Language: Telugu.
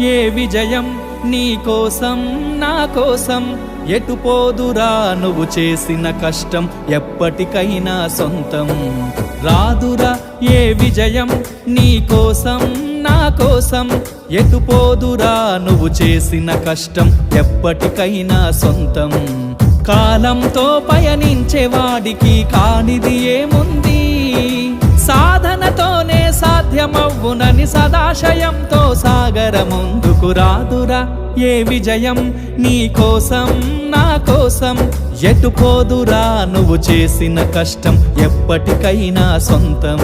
ఏ విజయం నీ కోసం నా కోసం ఎటు పోదురా నువ్వు చేసిన కష్టం ఎప్పటికైనా సొంతం రాదురా ఏ విజయం నీ కోసం నా కోసం ఎటు పోదురా నువ్వు చేసిన కష్టం ఎప్పటికైనా సొంతం కాలంతో పయనించేవాడికి కానిది ఏముంది సాధనతోనే సాధ్యమవ్వునని సదాశయంతో సాగర ముందుకు రాదురా ఏ విజయం నీ కోసం నా కోసం ఎటు పోదురా నువ్వు చేసిన కష్టం ఎప్పటికైనా సొంతం